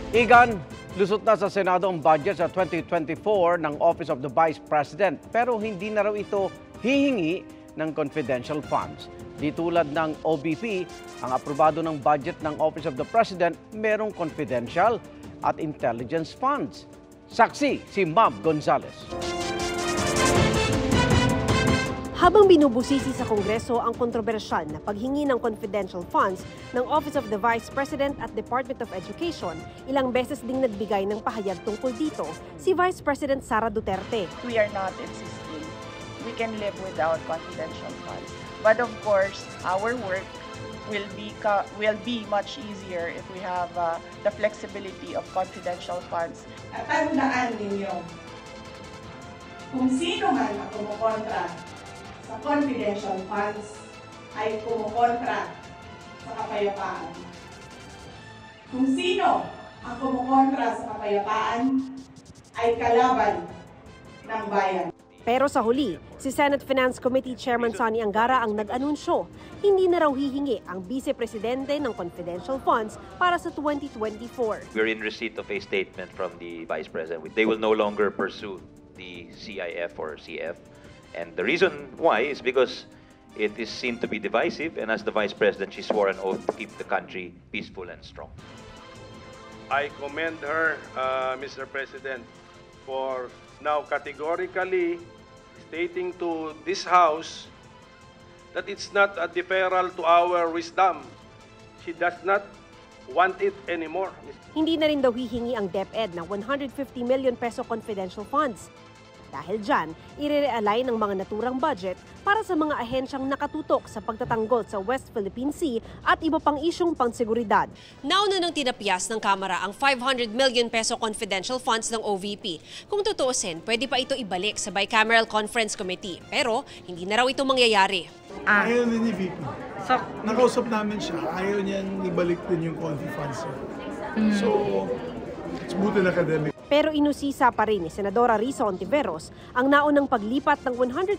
Igan, lusot na sa Senado ang budget sa 2024 ng Office of the Vice President pero hindi na raw ito hihingi ng confidential funds. Di tulad ng OVP, ang aprobado ng budget ng Office of the President merong confidential at intelligence funds. Saksi si Mav Gonzales. Habang binubusisi sa Kongreso ang kontrobersyal na paghingi ng confidential funds ng Office of the Vice President at Department of Education, ilang beses ding nagbigay ng pahayag tungkol dito si Vice President Sara Duterte. We are not insisting. We can live without confidential funds. But of course, our work will be much easier if we have the flexibility of confidential funds. At tandaan ninyo, kung sino man ang kumukontra sa confidential funds ay kumukontra sa kapayapaan. Kung sino ang kumukontra sa kapayapaan ay kalaban ng bayan. Pero sa huli, si Senate Finance Committee Chairman Sonny Angara ang nag-anunsyo, hindi na raw hihingi ang Vice Presidente ng confidential funds para sa 2024. We're in receipt of a statement from the Vice President. They will no longer pursue the CIF or CF. And the reason why is because it is seen to be divisive, and as the Vice President, she swore an oath to keep the country peaceful and strong. I commend her, Mr. President, for now categorically stating to this House that it's not a deferral to our wisdom. She does not want it anymore. Hindi na rin daw hihingi ang DepEd ng 150 million peso confidential funds. Dahil dyan, i-realign ng mga naturang budget para sa mga ahensyang nakatutok sa pagtatanggol sa West Philippine Sea at iba pang isyong pangseguridad. Nauna nang tinapyas ng Kamara ang 500 million peso confidential funds ng OVP. Kung tutuusin, pwede pa ito ibalik sa Bicameral Conference Committee. Pero hindi na raw ito mangyayari. Ayaw din ni VP. Nakausap namin siya, ayaw niyang ibalik din yung confi funds. So, it's buti na academic. Pero inusisa pa rin ni Senadora Risa Ontiveros ang naunang paglipat ng 125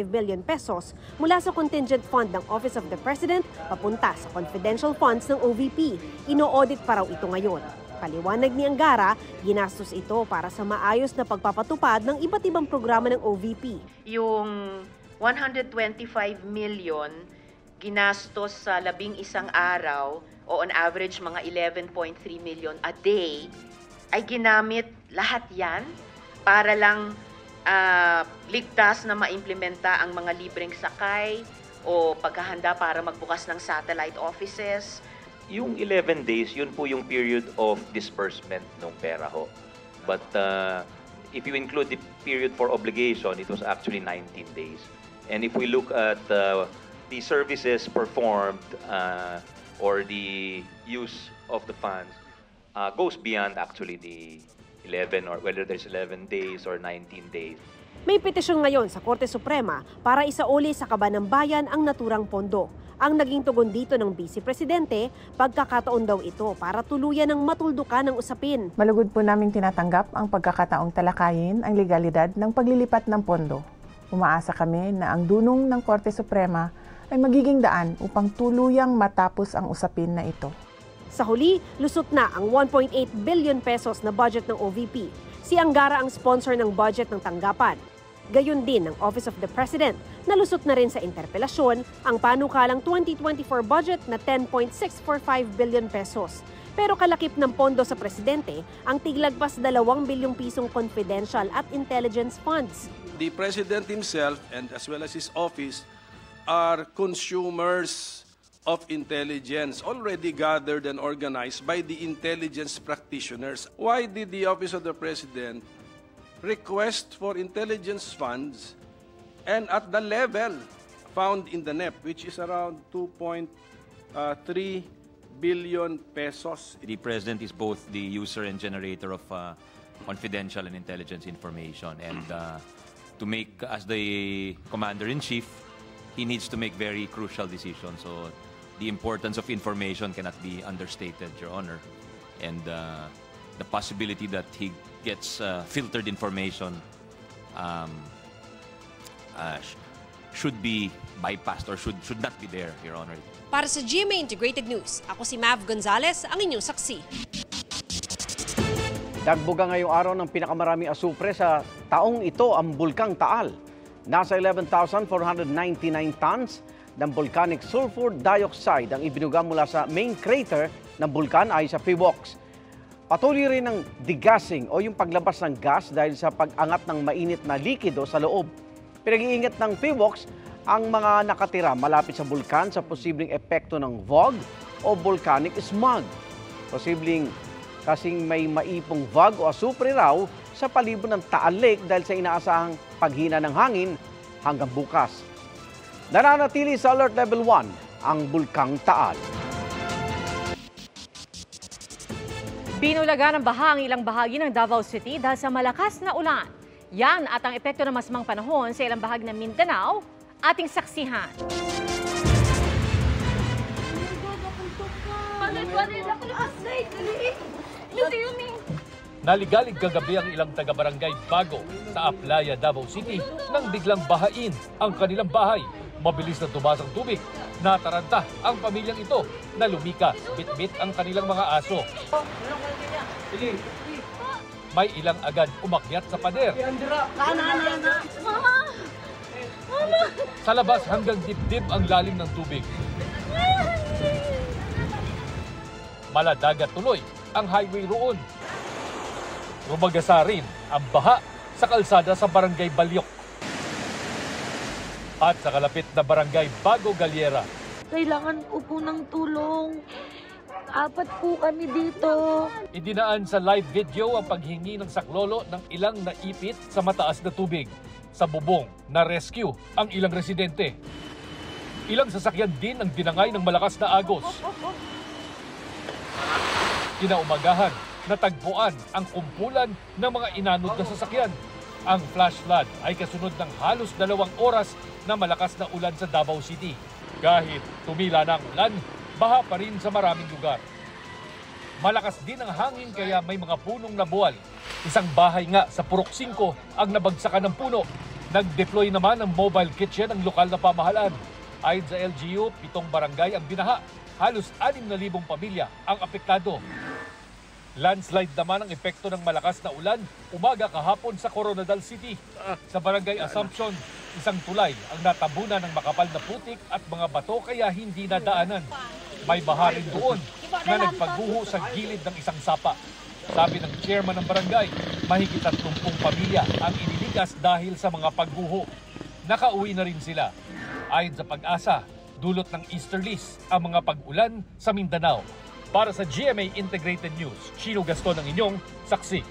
million pesos mula sa contingent fund ng Office of the President papunta sa confidential funds ng OVP. Ino-audit pa raw ito ngayon. Paliwanag ni Angara, ginastos ito para sa maayos na pagpapatupad ng iba't ibang programa ng OVP. Yung 125 million ginastos sa 11 araw o on average mga 11.3 million a day ay ginamit lahat yan para lang ligtas na maimplementa ang mga libreng sakay o paghahanda para magbukas ng satellite offices. Yung 11 days, yun po yung period of disbursement ng pera ho. But if you include the period for obligation, it was actually 19 days. And if we look at the services performed or the use of the funds, goes beyond actually the 11 or whether there's 11 days or 19 days. May petisyon ngayon sa Korte Suprema para isauli sa kaban ng bayan ang naturang pondo. Ang naging tugon dito ng Vice Presidente, pagkakataon daw ito para tuluyan ng matuldukan ng usapin. Malugod po naming tinatanggap ang pagkakataong talakayin ang legalidad ng paglilipat ng pondo. Umaasa kami na ang dunong ng Korte Suprema ay magiging daan upang tuluyang matapos ang usapin na ito. Sa huli, lusot na ang 1.8 billion pesos na budget ng OVP. Si Angara ang sponsor ng budget ng tanggapan. Gayon din ng Office of the President, na lusot na rin sa interpelasyon ang panukalang 2024 budget na 10.645 billion pesos. Pero kalakip ng pondo sa Presidente ang tiglagpas 2 bilyong pisong confidential at intelligence funds. The President himself and as well as his office are consumers of intelligence already gathered and organized by the intelligence practitioners. Why did the Office of the President request for intelligence funds and at the level found in the NEP, which is around 2.3 billion pesos? The President is both the user and generator of confidential and intelligence information. And to make, as the Commander-in-Chief, he needs to make very crucial decisions. So the importance of information cannot be understated, Your Honor. And the possibility that he gets filtered information should be bypassed or should not be there, Your Honor. Para sa GMA Integrated News, ako si Mav Gonzales, ang inyong saksi. Dagbuga ngayong araw ng pinakamaraming asupre sa taong ito ang Bulkang Taal. Nasa 11,499 tons ng volcanic sulfur dioxide ang ibinuga mula sa main crater ng bulkan ay sa PHIVOLCS. Patuloy rin ang degassing o yung paglabas ng gas dahil sa pag-angat ng mainit na likido sa loob. Pinag-iingat ng PHIVOLCS ang mga nakatira malapit sa bulkan sa posibleng epekto ng VOG o volcanic smog. Posibleng kasing may maipong VOG o asupre raw sa palibot ng Taal Lake dahil sa inaasahang paghina ng hangin hanggang bukas. Nananatili sa Alert Level 1 ang Bulkang Taal. Binulaga ng baha ang ilang bahagi ng Davao City dahil sa malakas na ulan. Yan at ang epekto ng masamang panahon sa ilang bahagi ng Mindanao, ating saksihan. Naligalig kagabi ang ilang taga-barangay Bago sa Aplaya, Davao City nang biglang bahain ang kanilang bahay. Mabilis na tumas ang tubig. Nataranta ang pamilyang ito na lumikas, bit-bit ang kanilang mga aso. May ilang agad umakyat sa pader. Sa labas hanggang dibdib ang lalim ng tubig. Maladagat tuloy ang highway roon. Rumagasa rin ang baha sa kalsada sa Barangay Balyok at sa kalapit na Barangay Bago Galiera. Kailangan ko po ng tulong. 4 po kami dito. Idinaan sa live video ang paghingi ng saklolo ng ilang naipit sa mataas na tubig. Sa bubong, na-rescue ang ilang residente. Ilang sasakyan din ang dinangay ng malakas na agos. Kinaumagahan, natagpuan ang kumpulan ng mga inanod na sasakyan. Ang flash flood ay kasunod ng halos 2 oras na malakas na ulan sa Davao City. Kahit tumila na ang ulan, baha pa rin sa maraming lugar. Malakas din ang hangin kaya may mga punong nabuwal. Isang bahay nga sa Purok 5 ang nabagsakan ng puno. Nag-deploy naman ang mobile kitchen ang lokal na pamahalaan. Ayon sa LGU, 7 barangay ang binaha. Halos 6,000 pamilya ang apektado. Landslide naman ang epekto ng malakas na ulan umaga kahapon sa Coronadal City. Sa Barangay Assumption, isang tulay ang natabunan ng makapal na putik at mga bato kaya hindi nadaanan. May baha rin doon na nagpagguho sa gilid ng isang sapa. Sabi ng chairman ng barangay, mahigit 30 pamilya ang inilikas dahil sa mga pagguho. Nakauwi na rin sila. Ayon sa Pag-asa, dulot ng easterlies ang mga pag-ulan sa Mindanao. Para sa GMA Integrated News, Chino Gaston ang inyong saksi.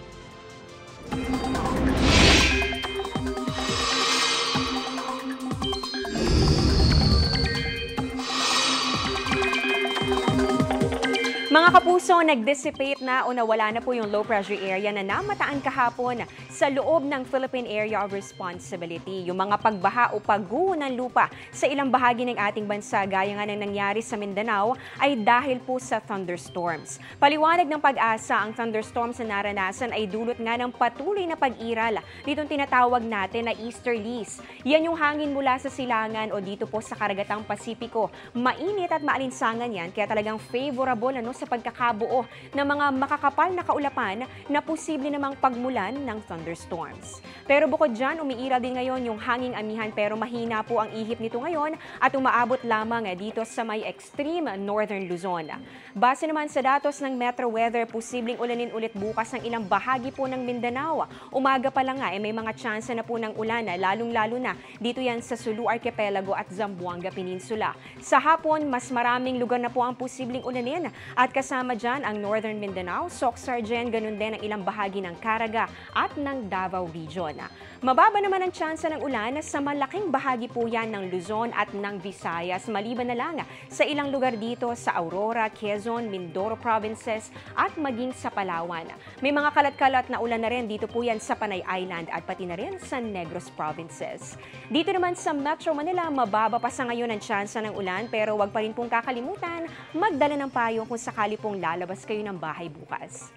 Mga kapuso, nag-dissipate na o nawala na po yung low pressure area na namataan kahapon sa loob ng Philippine Area of Responsibility. Yung mga pagbaha o pagguho ng lupa sa ilang bahagi ng ating bansa gaya nga ng nangyari sa Mindanao ay dahil po sa thunderstorms. Paliwanag ng Pag-asa, ang thunderstorms na naranasan ay dulot nga ng patuloy na pag-iral ditong tinatawag natin na easterlies. Yan yung hangin mula sa silangan o dito po sa karagatang Pasipiko. Mainit at maalinsangan yan kaya talagang favorable sa pagkakabuo ng mga makakapal na kaulapan na posible namang pagmulan ng thunderstorms. Pero bukod dyan, umiiral din ngayon yung hanging amihan pero mahina po ang ihip nito ngayon at umaabot lamang dito sa may extreme northern Luzon. Base naman sa datos ng Metro Weather, posibleng ulanin ulit bukas ang ilang bahagi po ng Mindanao. Umaga pa lang may mga tsansa na po ng ulan, lalong-lalo na dito yan sa Sulu Archipelago at Zamboanga Peninsula. Sa hapon, mas maraming lugar na po ang posibleng ulanin at kasama dyan ang Northern Mindanao, Soc-Sargen, ganun din ang ilang bahagi ng Caraga at ng Davao Region. Mababa naman ang tsansa ng ulan sa malaking bahagi po yan ng Luzon at ng Visayas, maliban na lang sa ilang lugar dito sa Aurora, Quezon, Mindoro Provinces at maging sa Palawan. May mga kalat-kalat na ulan na rin dito po yan sa Panay Island at pati na rin sa Negros Provinces. Dito naman sa Metro Manila, mababa pa sa ngayon ang tsansa ng ulan pero wag pa rin pong kakalimutan magdala ng payo kung sakali pong lalabas kayo ng bahay bukas.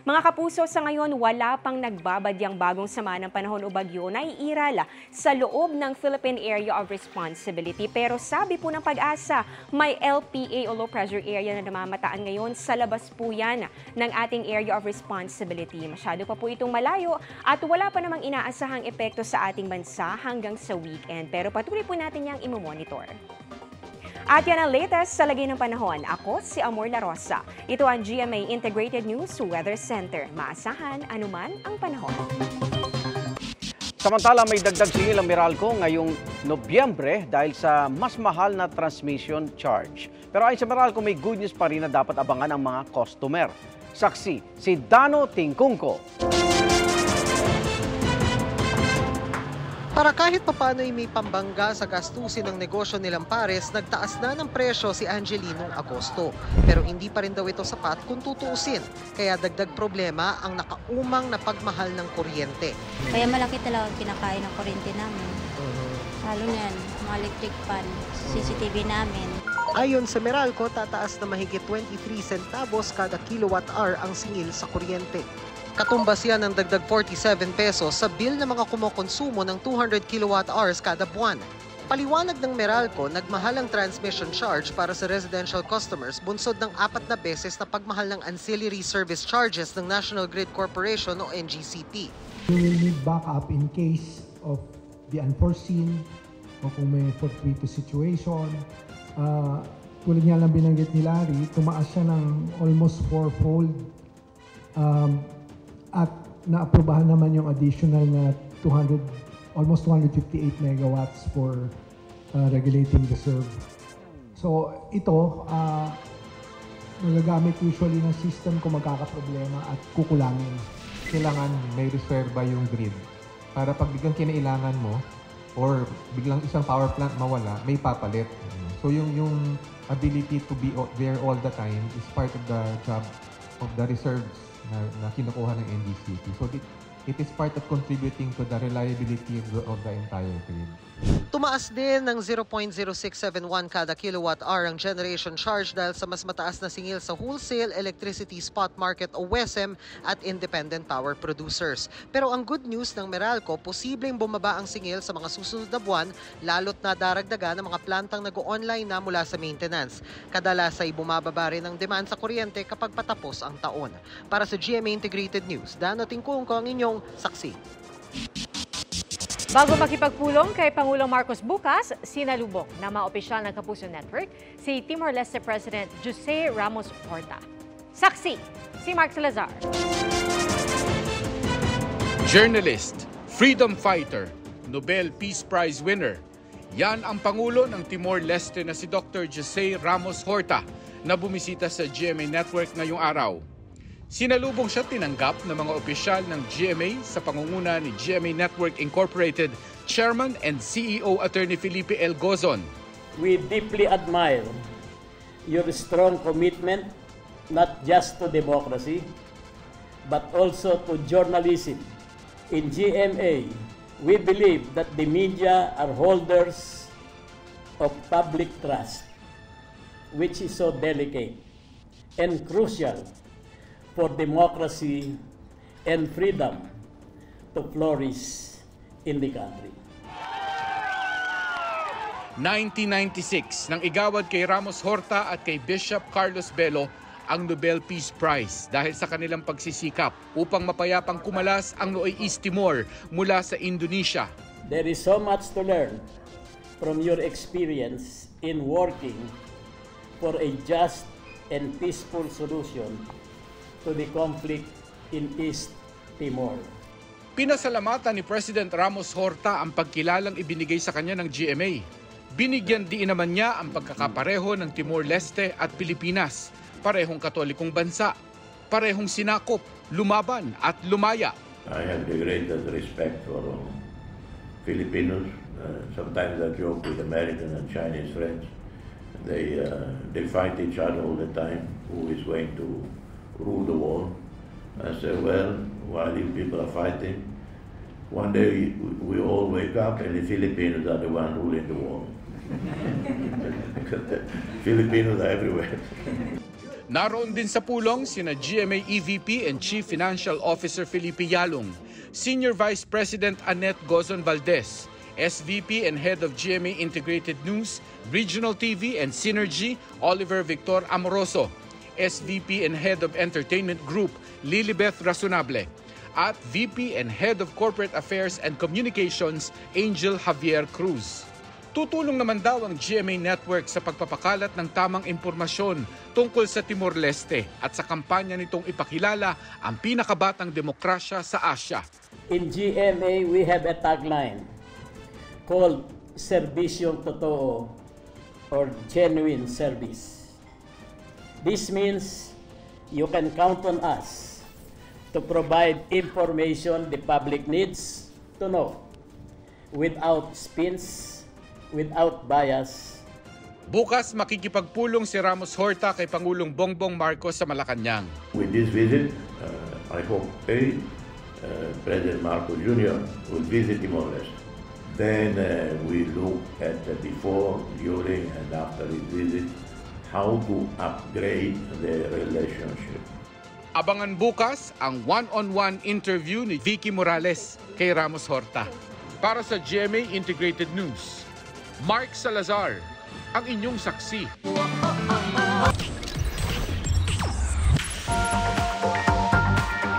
Mga kapuso, sa ngayon wala pang nagbabadyang bagong sama ng panahon o bagyo na iiral sa loob ng Philippine Area of Responsibility. Pero sabi po ng Pag-asa, may LPA o low pressure area na namamataan ngayon sa labas po yan ng ating Area of Responsibility. Masyado pa po itong malayo at wala pa namang inaasahang epekto sa ating bansa hanggang sa weekend. Pero patuloy po natin yang imomonitor. At yan ang latest sa lagay ng panahon. Ako si Amor La Rosa. Ito ang GMA Integrated News Weather Center. Maasahan anuman ang panahon. Samantala, may dagdag singil ang Meralco ngayong Nobyembre dahil sa mas mahal na transmission charge. Pero ayon sa Meralco, may good news pa rin na dapat abangan ang mga customer. Saksi, si Dano Tingkungko. Para kahit papano ay may pambangga sa gastusin ng negosyo nilang pares, nagtaas na ng presyo si Angelinong Agosto. Pero hindi pa rin daw ito sapat kung tutuusin. Kaya dagdag problema ang nakaumang na pagmahal ng kuryente. Kaya malaki talaga kinakain ng kuryente namin. Lalo na yan, mga electric fan, CCTV namin. Ayon sa Meralco, tataas na mahigit 23 centavos kada kilowatt-hour ang singil sa kuryente. Katumbas yan ng dagdag 47 pesos sa bill ng mga kumokonsumo ng 200 kilowatt-hours kada buwan. Paliwanag ng Meralco, nagmahal ang transmission charge para sa residential customers bunsod ng 4 na beses na pagmahal ng ancillary service charges ng National Grid Corporation o NGCP. We will need backup in case of the unforeseen o kung may fortuitous situation. Tulad nga lang binanggit ni Larry, tumaas siya ng almost fourfold. At naaprubahan naman yung additional na almost 258 megawatts for regulating reserve. So ito, nagagamit usually ng system kung magkakaproblema at kukulangin. Kailangan may reserva yung grid para pag biglang kinailangan mo or biglang isang power plant mawala, may papalit. So yung ability to be there all the time is part of the job of the reserves na kinukuha ng NGCP. So it is part of contributing to the reliability of the entire grid. Tumaas din ng 0.0671 kada kilowatt-hour ang generation charge dahil sa mas mataas na singil sa wholesale electricity spot market o WESM at independent power producers. Pero ang good news ng Meralco, posibleng bumaba ang singil sa mga susunod na buwan lalo't na daragdagan ng mga plantang nag-o-online na mula sa maintenance. Kadalas ay bumababa rin ang demand sa kuryente kapag patapos ang taon. Para sa GMA Integrated News, Dano Tingkungko ang inyong saksi. Bago makipagpulong kay Pangulong Marcos bukas, sinalubong ng mga opisyal ng Kapuso Network si Timor-Leste President Jose Ramos Horta. Saksi, si Mark Salazar. Journalist, freedom fighter, Nobel Peace Prize winner. Yan ang Pangulo ng Timor-Leste na si Dr. Jose Ramos Horta na bumisita sa GMA Network ngayong araw. Sinalubong siya tinanggap ng mga opisyal ng GMA sa pangunguna ni GMA Network Incorporated Chairman and CEO Attorney Felipe L. Gozon. We deeply admire your strong commitment not just to democracy but also to journalism. In GMA, we believe that the media are holders of public trust, which is so delicate and crucial for democracy and freedom to flourish in the country. 1996 nang igawad kay Ramos Horta at kay Bishop Carlos Bello ang Nobel Peace Prize dahil sa kanilang pagsisikap upang mapayapang kumalas ang Nooy East Timor mula sa Indonesia. There is so much to learn from your experience in working for a just and peaceful solution to the conflict in East Timor. Pinasalamatan ni President Ramos Horta ang pagkilalang ibinigay sa kanya ng GMA. Binigyan din naman niya ang pagkakapareho ng Timor-Leste at Pilipinas, parehong katolikong bansa, parehong sinakop, lumaban at lumaya. I have the greatest respect for Filipinos. Sometimes I joke with American and Chinese friends. They fight each other all the time. Who is going to rule the world? I said, well, while you people are fighting, one day we all wake up and the Filipinos are the one ruling the world. Filipinos are everywhere. Naroon din sa pulong sina GMA EVP and Chief Financial Officer Felipe Yalong, Senior Vice President Annette Gozon Valdez, SVP and Head of GMA Integrated News, Regional TV and Synergy, Oliver Victor Amoroso, SVP and Head of Entertainment Group, Lilibeth Razonable, at VP and Head of Corporate Affairs and Communications, Angel Javier Cruz. Tutulong naman daw ang GMA Network sa pagpapakalat ng tamang impormasyon tungkol sa Timor-Leste at sa kampanya nitong ipakilala ang pinakabatang demokrasya sa Asia. In GMA, we have a tagline called Serbisyong Totoo or Genuine Service. This means you can count on us to provide information the public needs to know without spins, without bias. Bukas makikipagpulong si Ramos Horta kay Pangulong Bongbong Marcos sa Malacanang. With this visit, I hope President Marcos Jr. will visit Timor-Leste. Then we look at before, during, and after his visit, how to upgrade the relationship. Abangan bukas ang one-on-one interview ni Vicky Morales kay Ramos Horta. Para sa GMA Integrated News, Mark Salazar, ang inyong saksi.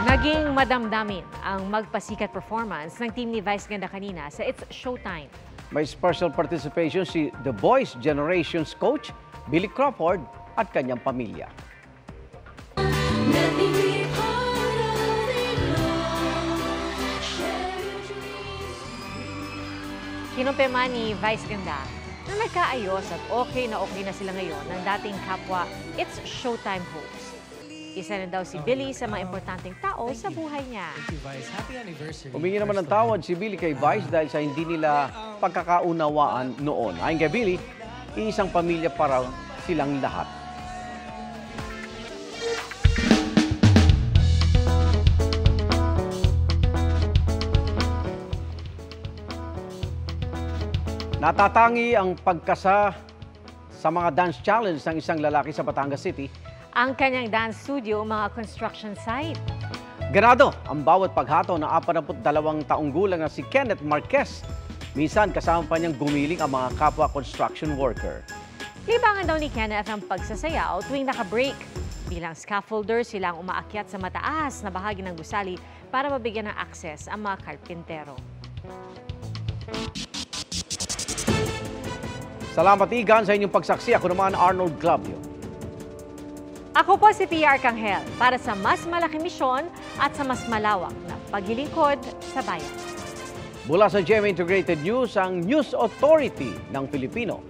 Naging madamdamin ang magpasikat performance ng team ni Vice Ganda kanina sa It's Showtime. May special participation si The Boys Generations coach Billy Crawford at kanyang pamilya. Kinumpirma ni Vice Ganda na nagkaayos at okay na sila ngayon ng dating kapwa It's Showtime host. Isa na daw si Billy sa mga importanteng tao sa buhay niya. Humingi naman ng tawad si Billy kay Vice dahil sa hindi nila pagkakaunawaan noon. Ayon kay Billy, isang pamilya para silang lahat. Natatangi ang pagkasa sa mga dance challenge ng isang lalaki sa Batangas City. Ang kanyang dance studio, mga construction site. Ganado ang bawat paghato ng 42 taong gulang na si Kenneth Marquez. Minsan kasama pa niyang gumiling ang mga kapwa construction worker. Libangan daw ni Kenneth ang pagsasayaw tuwing naka-break. Bilang scaffolder, silang umaakyat sa mataas na bahagi ng gusali para mabigyan ng access ang mga karpintero. Salamat Igan sa inyong pagsaksi. Ako naman Arnold Glavio. Ako po si PR Kanghel para sa mas malaking misyon at sa mas malawak na paglilingkod sa bayan. Mula sa GMA Integrated News, ang News Authority ng Pilipino.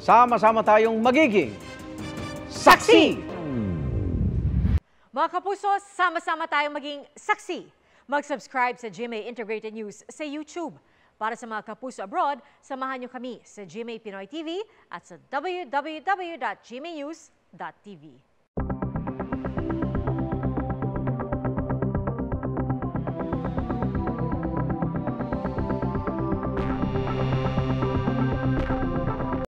Sama-sama tayong magiging saksi! Mga kapuso, sama-sama tayong maging saksi. Mag-subscribe sa GMA Integrated News sa YouTube. Para sa mga kapuso abroad, samahan niyo kami sa GMA Pinoy TV at sa www.gmanews.tv.